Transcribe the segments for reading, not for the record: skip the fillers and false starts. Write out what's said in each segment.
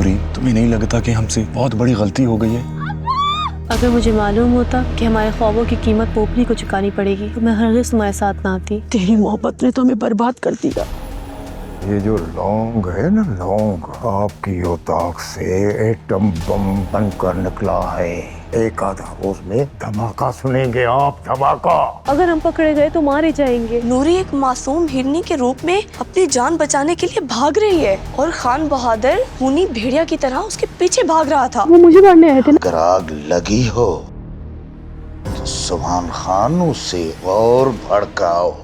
नूरी, तुम्हें नहीं लगता कि हमसे बहुत बड़ी गलती हो गई है? अगर मुझे मालूम होता कि हमारे ख्वाबों की कीमत पोपली को चुकानी पड़ेगी तो मैं हरगिज़ तुम्हारे साथ ना आती। तेरी मोहब्बत ने तो हमें बर्बाद कर दिया। ये जो लौंग है ना, लौंग आपकी औताक से एटम बम बनकर निकला है। एक आधा रोज में धमाका सुनेंगे आप, धमाका। अगर हम पकड़े गए तो मारे जाएंगे। नूरी एक मासूम हिरनी के रूप में अपनी जान बचाने के लिए भाग रही है और खान बहादुर खूनी भेड़िया की तरह उसके पीछे भाग रहा था। वो मुझे मारने आए थे ना। अगर आग लगी हो तो सुभान खान उसे और भड़काओ।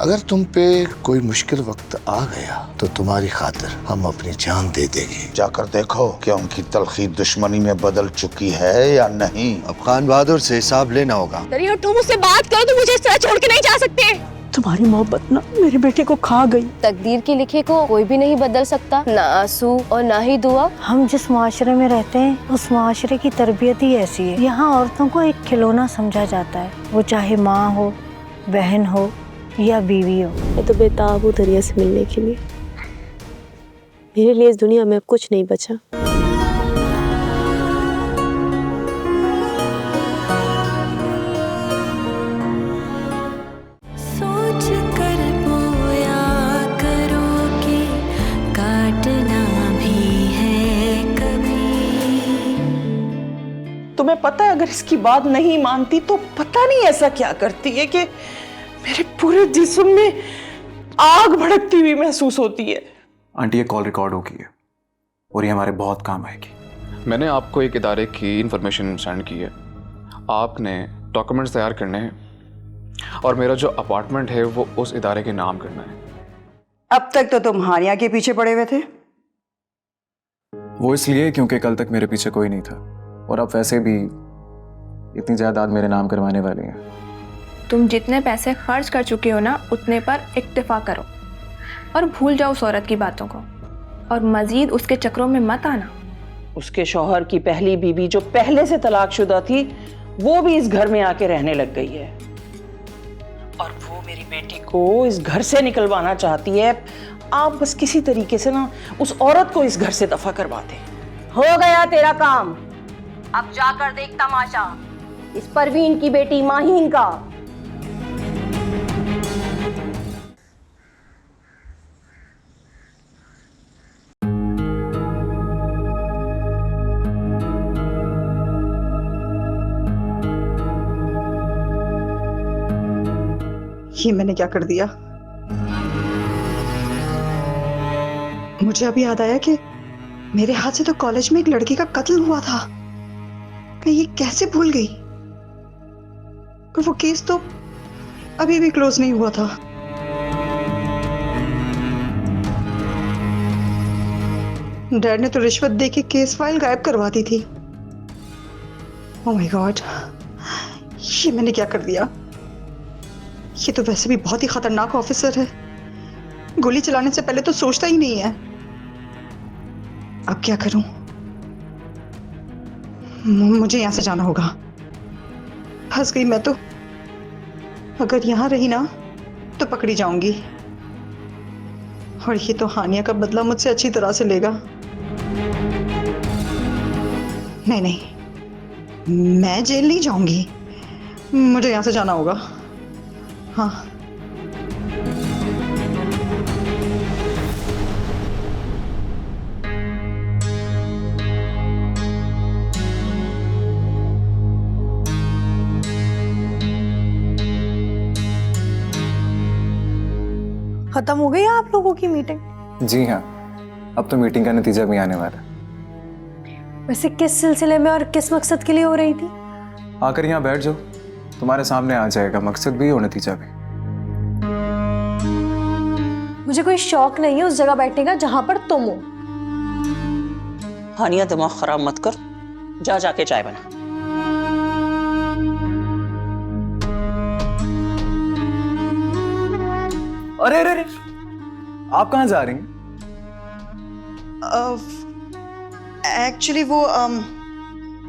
अगर तुम पे कोई मुश्किल वक्त आ गया तो तुम्हारी खातिर हम अपनी जान दे देंगे। जाकर देखो क्या उनकी तलखी दुश्मनी में बदल चुकी है या नहीं। अब खान बहादुर से हिसाब लेना होगा। तुम मुझसे बात करो तो मुझे इस तरह छोड़ के नहीं जा सकते। तुम्हारी मोहब्बत ना मेरे बेटे को खा गई। तकदीर के लिखे को कोई भी नहीं बदल सकता, ना आंसू और ना ही दुआ। हम जिस माशरे में रहते हैं उस माशरे की तरबियत ही ऐसी है। यहाँ औरतों को एक खिलौना समझा जाता है, वो चाहे माँ हो, बहन हो या बीवी हो। मैं तो बेताब हूँ दरिया से मिलने के लिए। मेरे लिए इस दुनिया में अब कुछ नहीं बचा। सोच कर बोया करो कि काटना भी है कभी। तुम्हें पता है अगर इसकी बात नहीं मानती तो पता नहीं ऐसा क्या करती है कि मेरे पूरे जिस्म में आग भड़कती हुई महसूस होती है। आंटी, ये कॉल रिकॉर्ड हो गई है और ये हमारे बहुत काम आएगी। मैंने आपको एक इदारे की इंफॉर्मेशन सेंड की है। आपने डॉक्यूमेंट्स तैयार करने हैं और मेरा जो अपार्टमेंट है वो उस इदारे के नाम करना है। अब तक तो तुम हानिया के पीछे पड़े हुए थे। वो इसलिए क्योंकि कल तक मेरे पीछे कोई नहीं था और अब वैसे भी इतनी जायदाद मेरे नाम करवाने वाले हैं। तुम जितने पैसे खर्च कर चुके हो ना, उतने पर इक्तिफा करो और भूल जाओ उस औरत की बातों को और मजीद उसके चक्रों में मत आना। उसके शौहर की पहली बीवी जो पहले से तलाकशुदा थी वो भी इस घर में आके रहने लग गई है और वो मेरी बेटी को इस घर से निकलवाना चाहती है। आप बस किसी तरीके से ना उस औरत को इस घर से दफा करवा दें। हो गया तेरा काम, अब जाकर देख तमाशा इस परवीन की बेटी माहीन का। ये मैंने क्या कर दिया? मुझे अभी याद आया कि मेरे हाथ से तो कॉलेज में एक लड़की का कत्ल हुआ था। मैं ये कैसे भूल गई? और वो केस तो अभी भी क्लोज नहीं हुआ था। डैड ने तो रिश्वत दे के केस फाइल गायब करवा दी थी। ओह माय गॉड, ये मैंने क्या कर दिया? ये तो वैसे भी बहुत ही खतरनाक ऑफिसर है, गोली चलाने से पहले तो सोचता ही नहीं है। अब क्या करूं? मुझे यहां से जाना होगा। फंस गई मैं तो। अगर यहां रही ना तो पकड़ी जाऊंगी और ये तो हानिया का बदला मुझसे अच्छी तरह से लेगा। नहीं नहीं, मैं जेल नहीं जाऊंगी, मुझे यहां से जाना होगा। हाँ, खत्म हो गई आप लोगों की मीटिंग? जी हाँ, अब तो मीटिंग का नतीजा भी आने वाला है। वैसे किस सिलसिले में और किस मकसद के लिए हो रही थी? आकर यहाँ बैठ जाओ, तुम्हारे सामने आ जाएगा मकसद भी और नतीजा भी। मुझे कोई शौक नहीं है उस जगह बैठने का जहां पर तुम हो। हानिया, दिमाग खराब मत कर, जा जाके चाय बना। अरे अरे अरे, आप कहाँ जा रही हैं? एक्चुअली वो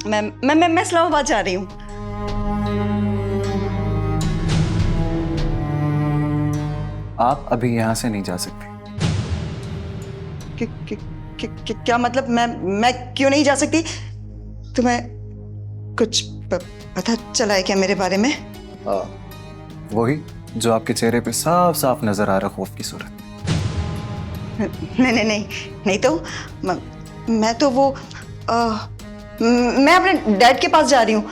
मैं इस्लामाबाद जा रही हूँ। आप अभी यहाँ से नहीं जा सकते। क्या मतलब मैं क्यों नहीं जा सकती? तुम्हें कुछ पता चला है क्या मेरे बारे में? वही जो आपके चेहरे पे साफ साफ नजर आ रहा खौफ की सूरत। नहीं तो मैं तो वो मैं अपने डैड के पास जा रही हूँ।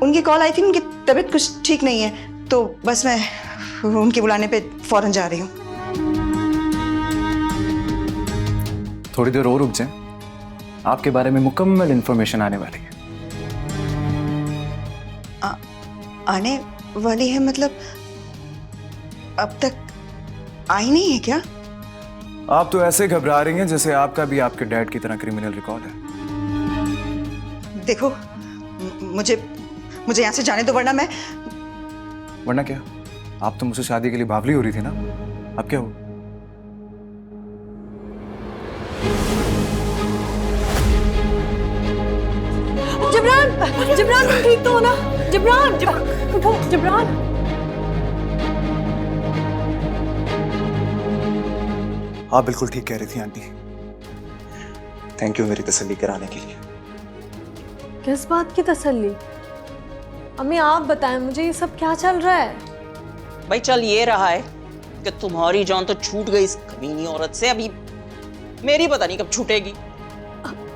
उनकी कॉल आई थी, उनकी तबीयत कुछ ठीक नहीं है, तो बस मैं उनके बुलाने पे फौरन जा रही हूँ। थोड़ी देर और रुक जाएं, आपके बारे में मुकम्मल इंफॉर्मेशन आने वाली है। आने वाली है मतलब अब तक आई नहीं है क्या? आप तो ऐसे घबरा रही हैं जैसे आपका भी आपके डैड की तरह क्रिमिनल रिकॉर्ड है। देखो मुझे यहाँ से जाने दो, वरना क्या? आप तो मुझसे शादी के लिए बावली हो रही थी ना, अब क्या हो? जिब्रान तुम ठीक तो हो ना? उठो जिब्रान। आप बिल्कुल ठीक कह रही थी आंटी। थैंक यू मेरी तसल्ली कराने के लिए। किस बात की तसल्ली? अम्मी आप बताएं मुझे, ये सब क्या चल रहा है? भाई चल ये रहा है कि तुम्हारी जान तो छूट गई इस कमीनी औरत से, अभी मेरी पता नहीं कब छूटेगी।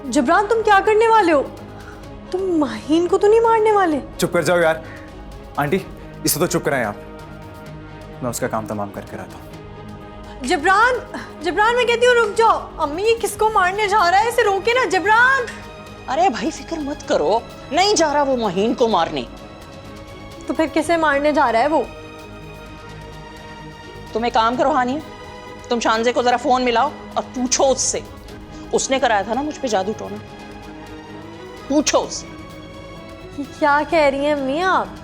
जिब्रान तुम क्या करने वाले हो? तुम माहीन को तो नहीं मारने वाले? चुप कर जाओ यार। आंटी इसे तो चुप कराएं आप, मैं उसका काम तमाम करके आता हूँ। जिब्रान मैं कहती हूँ रुक जाओ। अम्मी ये किसको मारने जा रहा है, इसे रोके ना जिब्रान। अरे भाई फिक्र मत करो, नहीं जा रहा वो माहीन को मारने। तो फिर किसे मारने जा रहा है वो? तुम एक काम करो हानिया, तुम शानजे को जरा फोन मिलाओ और पूछो उससे, उसने कराया था ना मुझ पे जादू टोना, पूछो उससे। क्या कह रही हैं अम्मी आप?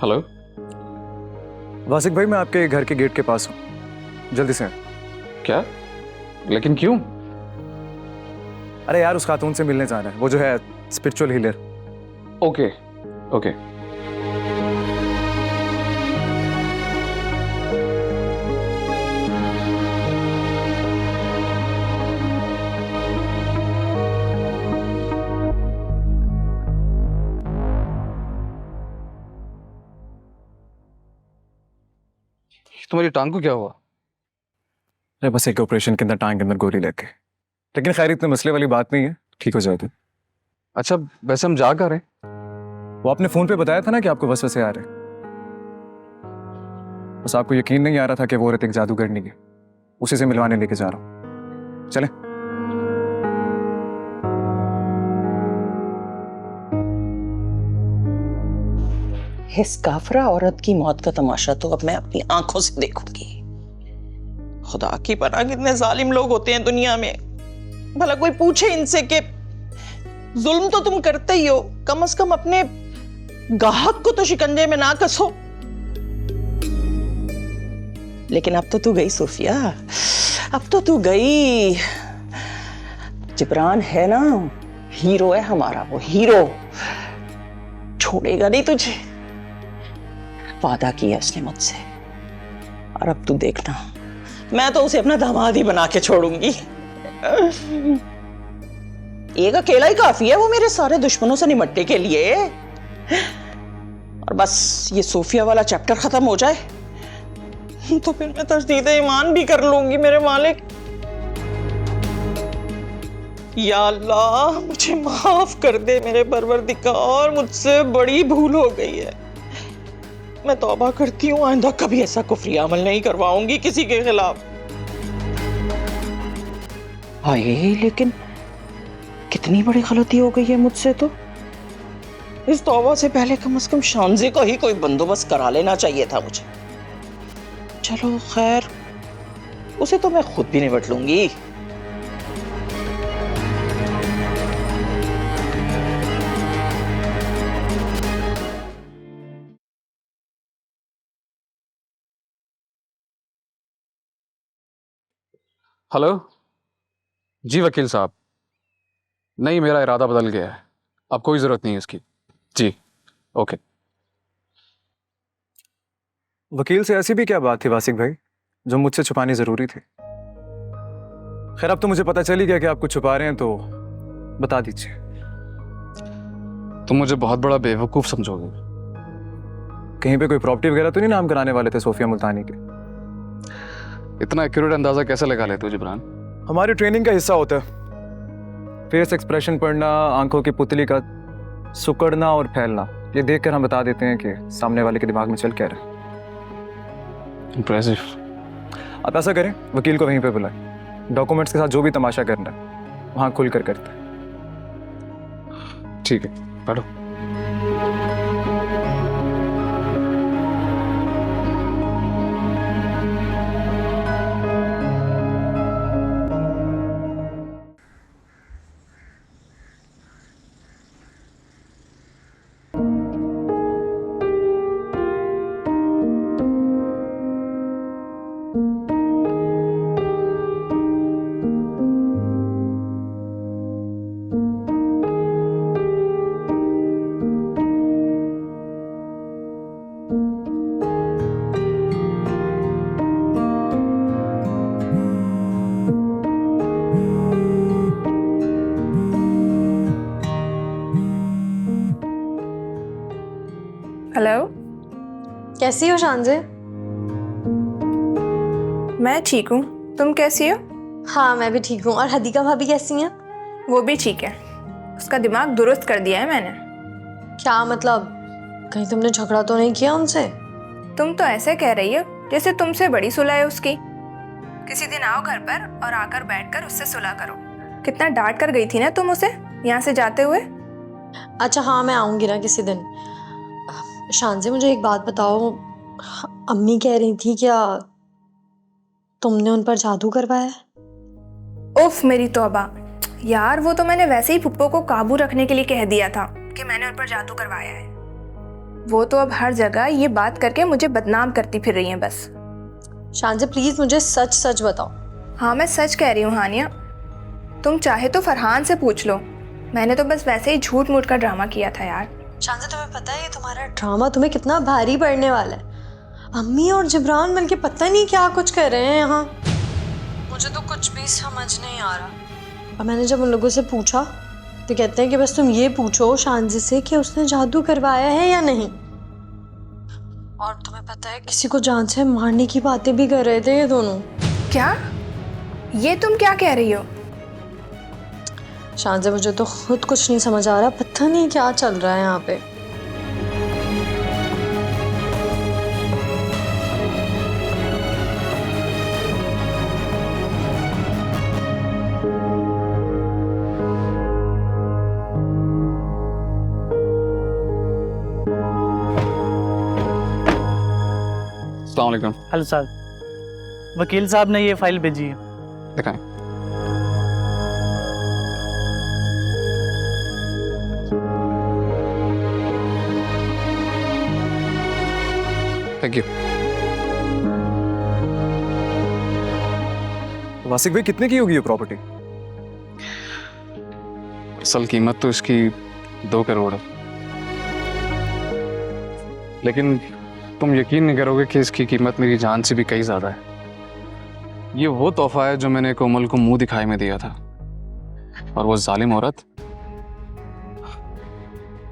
हेलो वासिक भाई, मैं आपके घर के गेट के पास हूँ, जल्दी से। क्या? लेकिन क्यों? अरे यार उस खातून से मिलने जाना है, वो जो है स्पिरिचुअल हीलर। Okay okay. तुम्हारी टांग को क्या हुआ? अरे बस एक ऑपरेशन के अंदर टांग के अंदर गोली लग गई, लेकिन खैर इतने मसले वाली बात नहीं है, ठीक हो जाएगी। अच्छा वैसे हम जा कर रहे? वो आपने फोन पे बताया था ना कि आपको वसवसे आ रहे, बस आपको यकीन नहीं आ रहा था कि वो औरत एक जादूगरनी है, उसी से मिलवाने लेके जा रहा हूँ। चले। इस काफरा औरत की मौत का तमाशा तो अब मैं अपनी आंखों से देखूंगी। खुदा की पनाह कितने जालिम लोग होते हैं दुनिया में। भला कोई पूछे इनसे कि जुल्म तो तुम करते ही हो, कम से कम अपने गाहक को तो शिकंजे में ना कसो। लेकिन अब तो तू गई सूफिया, अब तो तू गई। जिब्रान है ना, हीरो है हमारा, वो हीरो छोड़ेगा नहीं तुझे, वादा किया उसने मुझसे। और अब तू देखना, मैं तो उसे अपना दामाद ही बना के छोड़ूंगी। एक अकेला ही काफी है वो मेरे सारे दुश्मनों से निपटने के लिए। और बस ये सूफिया वाला चैप्टर खत्म हो जाए तो फिर मैं तजदीद ईमान भी कर लूंगी मेरे मालिक। या अल्लाह मुझे माफ कर दे मेरे परवरदिगार, मुझसे बड़ी भूल हो गई है। मैं तौबा करती हूँ, आइंदा कभी ऐसा कुफरी अमल नहीं करवाऊंगी किसी के खिलाफ। हाय लेकिन कितनी बड़ी गलती हो गई है मुझसे तो। इस तौबा से पहले कम से कम शानजे को ही कोई बंदोबस्त करा लेना चाहिए था मुझे। चलो खैर, उसे तो मैं खुद भी निपट लूंगी। हेलो जी वकील साहब, नहीं मेरा इरादा बदल गया है, अब कोई ज़रूरत नहीं है इसकी। जी ओके। वकील से ऐसी भी क्या बात थी वासिक भाई जो मुझसे छुपानी जरूरी थी? खैर अब तो मुझे पता चल ही गया कि आप कुछ छुपा रहे हैं, तो बता दीजिए। तुम मुझे बहुत बड़ा बेवकूफ़ समझोगे। कहीं पे कोई प्रॉपर्टी वगैरह तो नहीं नाम कराने वाले थे सोफिया मुल्तानी के? इतना एक्यूरेट अंदाज़ा कैसे लगा लेते हो जिब्रान? हमारी ट्रेनिंग का हिस्सा होता है फेस एक्सप्रेशन पढ़ना, आंखों की पुतली का सुकड़ना और फैलना। ये देखकर हम बता देते हैं कि सामने वाले के दिमाग में चल क्या रहा है। इम्प्रेसिव। आप ऐसा करें, वकील को वहीं पे बुलाएं, डॉक्यूमेंट्स के साथ जो भी तमाशा करना है वहां खुल कर करते हैं। ठीक है, पढ़ो। हेलो, कैसी हो शांजे? मैं ठीक हूँ, तुम कैसी हो? हाँ मैं भी ठीक हूँ। और हदीका भाभी कैसी हैं? वो भी ठीक है, उसका दिमाग दुरुस्त कर दिया है मैंने। क्या मतलब, कहीं तुमने झगड़ा तो नहीं किया उनसे? तुम तो ऐसे कह रही हो जैसे तुमसे बड़ी सुलह है उसकी। किसी दिन आओ घर पर और आकर बैठकर उससे सुलह करो। कितना डांट कर गई थी ना तुम उसे यहाँ से जाते हुए। अच्छा हाँ मैं आऊँगी ना किसी दिन। शांजे मुझे एक बात बताओ, अम्मी कह रही थी क्या तुमने उन पर जादू करवाया? उफ मेरी तौबा यार, वो तो मैंने वैसे ही पुप्पो को काबू रखने के लिए कह दिया था कि मैंने उन पर जादू करवाया है। वो तो अब हर जगह ये बात करके मुझे बदनाम करती फिर रही हैं बस। शांजे प्लीज मुझे सच सच बताओ। हाँ मैं सच कह रही हूँ हानिया, तुम चाहे तो फरहान से पूछ लो, मैंने तो बस वैसे ही झूठ मूठ का ड्रामा किया था यार। शांजे तुम्हें पता है ये तुम्हारा ड्रामा तुम्हें कितना भारी पड़ने वाला है। अम्मी और जिब्रान मिलके पता नहीं क्या कुछ कर रहे हैं यहाँ। मुझे तो कुछ भी समझ नहीं आ रहा। और मैंने जब उन लोगों से पूछा तो कहते हैं कि बस तुम ये पूछो शांजे से कि उसने जादू करवाया है या नहीं। और तुम्हें पता है किसी को जान से मारने की बातें भी कर रहे थे ये दोनों। क्या? ये तुम क्या कह रही हो? शांजे मुझे तो खुद कुछ नहीं समझ आ रहा, पता नहीं क्या चल रहा है यहाँ पे। अस्सलाम वालेकुम। हेलो सर, वकील साहब ने ये फाइल भेजी है। दिखाएं। Thank you. वासिक भाई कितने की होगी ये प्रॉपर्टी? असल कीमत तो इसकी 2 करोड़ है, लेकिन तुम यकीन नहीं करोगे कि इसकी कीमत मेरी जान से भी कई ज़्यादा है। ये वो तोहफा है जो मैंने कोमल को मुंह दिखाई में दिया था, और वो जालिम औरत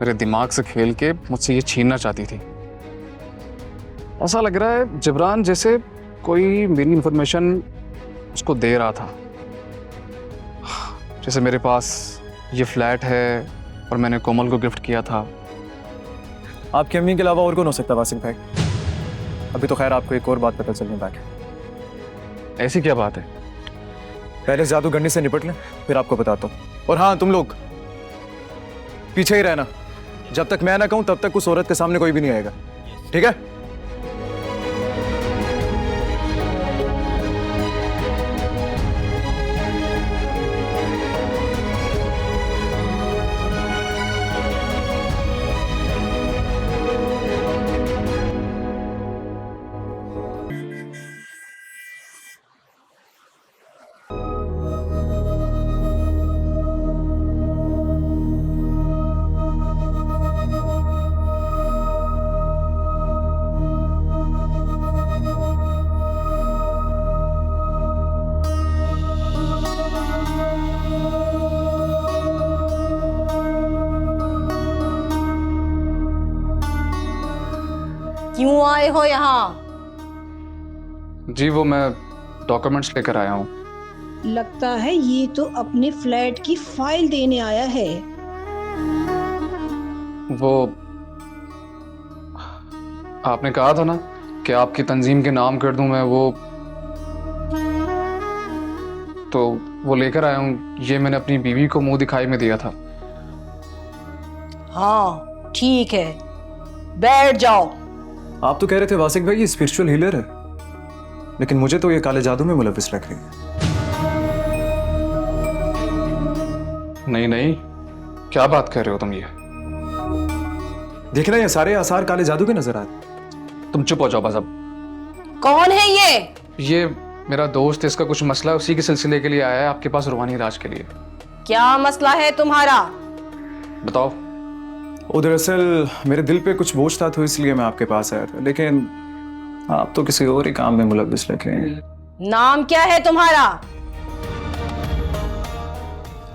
मेरे दिमाग से खेल के मुझसे ये छीनना चाहती थी। ऐसा लग रहा है जिब्रान जैसे कोई मेरी इंफॉर्मेशन उसको दे रहा था। जैसे मेरे पास ये फ्लैट है और मैंने कोमल को गिफ्ट किया था। आपकी अम्मी के अलावा और कौन हो सकता है वासिक भाई? अभी तो खैर आपको एक और बात पता चलने बाकी है। ऐसी क्या बात है? पहले जादूगरनी से निपट लें, फिर आपको बताता हूँ। और हाँ, तुम लोग पीछे ही रहना, जब तक मैं ना कहूँ तब तक उस औरत के सामने कोई भी नहीं आएगा, ठीक है? क्यों आए हो यहाँ? जी वो मैं डॉक्यूमेंट्स लेकर आया हूँ। लगता है ये तो अपने फ्लैट की फाइल देने आया है। वो आपने कहा था ना कि आपकी तंजीम के नाम कर दूं मैं, वो लेकर आया हूँ। ये मैंने अपनी बीवी को मुंह दिखाई में दिया था। हाँ ठीक है, बैठ जाओ। आप तो कह रहे थे वासिक भाई ये स्पिरिचुअल हीलर है, लेकिन मुझे तो ये काले जादू में मुलविस लग रही है। नहीं नहीं, क्या बात कर रहे हो तुम? ये देखना, ये सारे आसार काले जादू के नजर आते। तुम चुप हो जाओ बस अब। कौन है ये? ये मेरा दोस्त है, इसका कुछ मसला है, उसी के सिलसिले के लिए आया है आपके पास रूहानी इलाज के लिए। क्या मसला है तुम्हारा? बताओ। वो दरअसल मेरे दिल पे कुछ बोझ था तो इसलिए मैं आपके पास आया था, लेकिन आप तो किसी और ही काम में मुलविस लग रहे हैं। नाम क्या है तुम्हारा?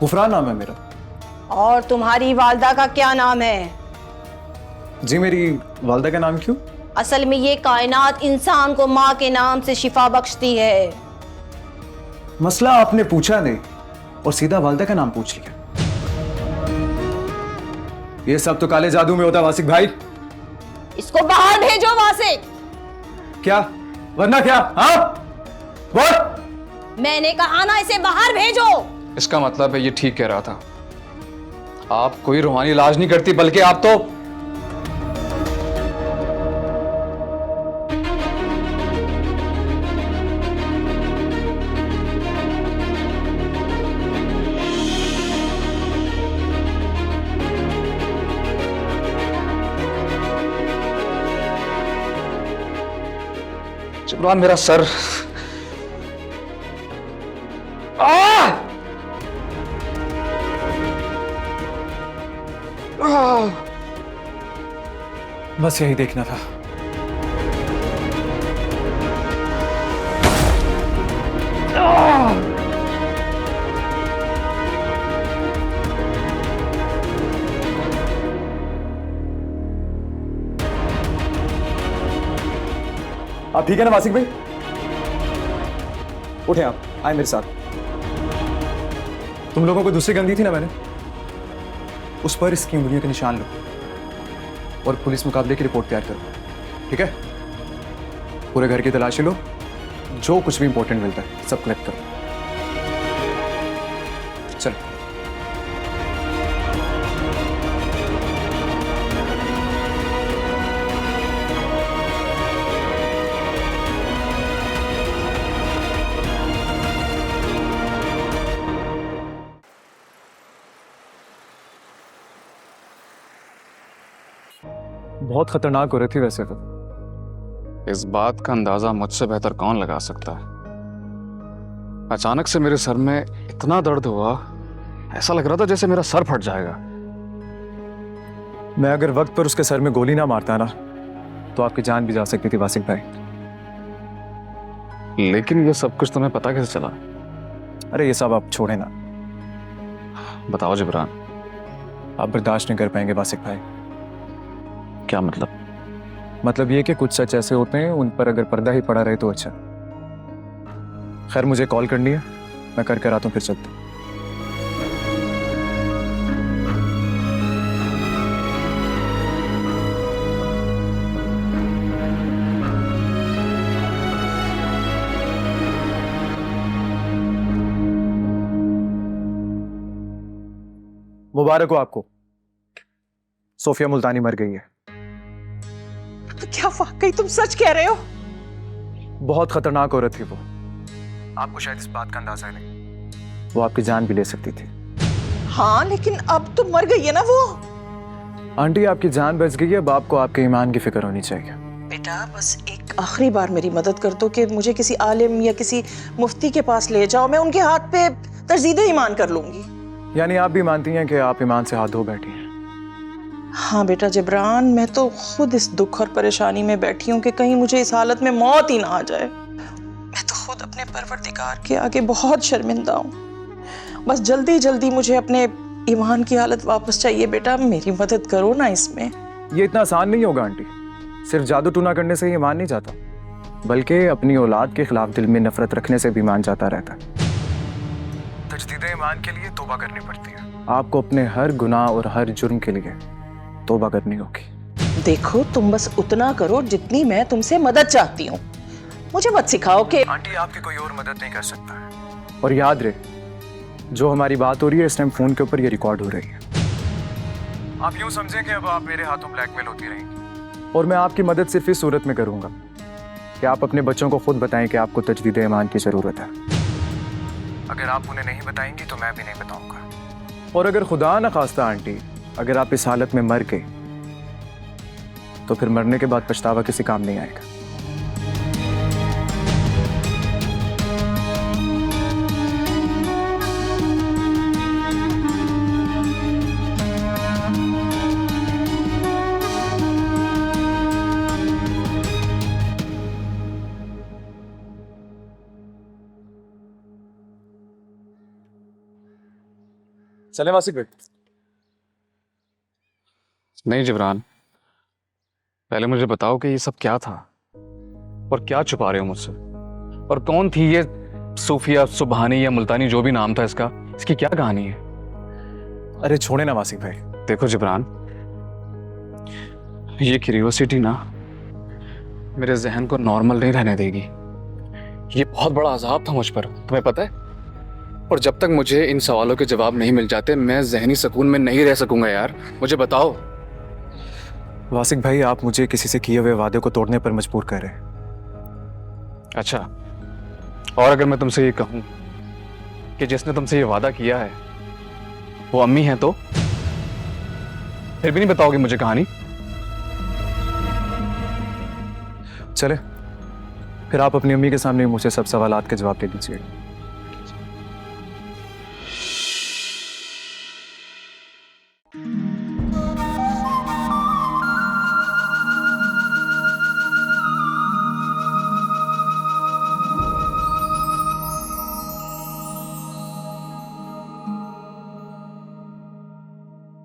गुफरान नाम है मेरा। और तुम्हारी वालदा का क्या नाम है? जी मेरी वालदा का नाम क्यों? असल में ये कायनात इंसान को माँ के नाम से शिफा बख्शती है। मसला आपने पूछा नहीं और सीधा वालदा का नाम पूछ लिया। ये सब तो काले जादू में होता वासिक भाई। इसको बाहर भेजो वासिक। क्या? वरना क्या? हाँ? बोल। मैंने कहा ना, इसे बाहर भेजो। इसका मतलब है ये ठीक कह रहा था। आप कोई रूहानी इलाज नहीं करती, बल्कि आप तो जिब्रान, मेरा सर। बस यही देखना था। आप ठीक है ना वासिक भाई? उठे, आप आए मेरे साथ। तुम लोगों को दूसरी गन दी थी ना मैंने, उस पर इसकी उंगलियों के निशान लो और पुलिस मुकाबले की रिपोर्ट तैयार करो, ठीक है? पूरे घर की तलाशी लो, जो कुछ भी इंपॉर्टेंट मिलता है सब कलेक्ट करो। चलो। बहुत खतरनाक हो रही थी वैसे तो। इस बात का अंदाजा मुझसे बेहतर कौन लगा सकता है। अचानक से मेरे सर में इतना दर्द हुआ, ऐसा लग रहा था जैसे मेरा सर फट जाएगा। मैं अगर वक्त पर उसके सर में गोली ना मारता ना, तो आपकी जान भी जा सकती थी वासिक भाई। लेकिन ये सब कुछ तुम्हें पता कैसे चला? अरे ये सब आप छोड़े ना। बताओ जिब्रान। आप बर्दाश्त नहीं कर पाएंगे वासिक भाई। क्या मतलब? मतलब ये कि कुछ सच ऐसे होते हैं उन पर अगर पर्दा ही पड़ा रहे तो अच्छा। खैर मुझे कॉल करनी है, मैं करके आता हूँ, फिर चलते हैं। मुबारक हो आपको, सोफिया मुल्तानी मर गई है। तो क्या वाकई तुम सच कह रहे हो? बहुत खतरनाक औरत थी वो, आपको शायद इस बात का अंदाजा नहीं। वो आपकी जान भी ले सकती थी। हाँ लेकिन अब तो मर गई है ना वो। आंटी आपकी जान बच गई है, अब आपको आपके ईमान की फिक्र होनी चाहिए। बेटा बस एक आखिरी बार मेरी मदद कर दो कि मुझे किसी आलिम या किसी मुफ्ती के पास ले जाओ, मैं उनके हाथ पे तजदीद ईमान कर लूंगी। यानी आप भी मानती हैं कि आप ईमान से हाथ धो बैठी हैं? हाँ बेटा जिब्रान, मैं तो खुद इस दुख और परेशानी में बैठी हूँ कि कहीं मुझे इस हालत में मौत ही ना आ जाए। मैं तो खुद अपने परवरदिगार के आगे बहुत शर्मिंदा हूँ। बस जल्दी जल्दी मुझे अपने ईमान की हालत वापस चाहिए। बेटा मेरी मदद करो ना इसमें। ये इतना आसान नहीं होगा आंटी। सिर्फ जादू टूना करने से ही ईमान नहीं जाता, बल्कि अपनी औलाद के खिलाफ दिल में नफरत रखने से भी ईमान जाता रहता है। तजदीद ईमान के लिए तौबा करनी पड़ती है। आपको अपने हर गुनाह और हर जुर्म के लिए तौबा करनी होगी। देखो, तुम बस उतना करो जितनी मैं तुमसे मदद चाहती हूँ। मुझे मत सिखाओ कि आंटी आपकी कोई और मदद नहीं कर सकता है। और याद रहे, जो हमारी बात हो रही है इस टाइम फोन के ऊपर ये रिकॉर्ड हो रही है। आप यूं समझें कि अब आप मेरे हाथों ब्लैकमेल होती रहेंगी, और मैं आपकी मदद सिर्फ इस सूरत में करूंगा कि आप अपने बच्चों को खुद बताएं कि आपको तजदीद ईमान की जरूरत है। अगर आप उन्हें नहीं बताएंगी तो मैं भी नहीं बताऊंगा। और अगर खुदा न खास्ता आंटी, अगर आप इस हालत में मर गए तो फिर मरने के बाद पछतावा किसी काम नहीं आएगा। चले वासिक भाई? नहीं जिब्रान, पहले मुझे बताओ कि ये सब क्या था और क्या छुपा रहे हो मुझसे, और कौन थी ये सूफिया सुबहानी या मुल्तानी, जो भी नाम था इसका, इसकी क्या कहानी है? अरे छोड़े ना वासिक भाई। देखो जिब्रान, ये क्यूरियोसिटी ना मेरे जहन को नॉर्मल नहीं रहने देगी। ये बहुत बड़ा अजाब था मुझ पर, तुम्हें पता है? और जब तक मुझे इन सवालों के जवाब नहीं मिल जाते मैं जहनी सुकून में नहीं रह सकूंगा। यार मुझे बताओ। वासिक भाई, आप मुझे किसी से किए हुए वादे को तोड़ने पर मजबूर कर रहे हैं। अच्छा, और अगर मैं तुमसे ये कहूं कि जिसने तुमसे ये वादा किया है वो अम्मी है, तो फिर भी नहीं बताओगे मुझे कहानी? चले, फिर आप अपनी अम्मी के सामने मुझसे सब सवालात के जवाब दे दीजिए।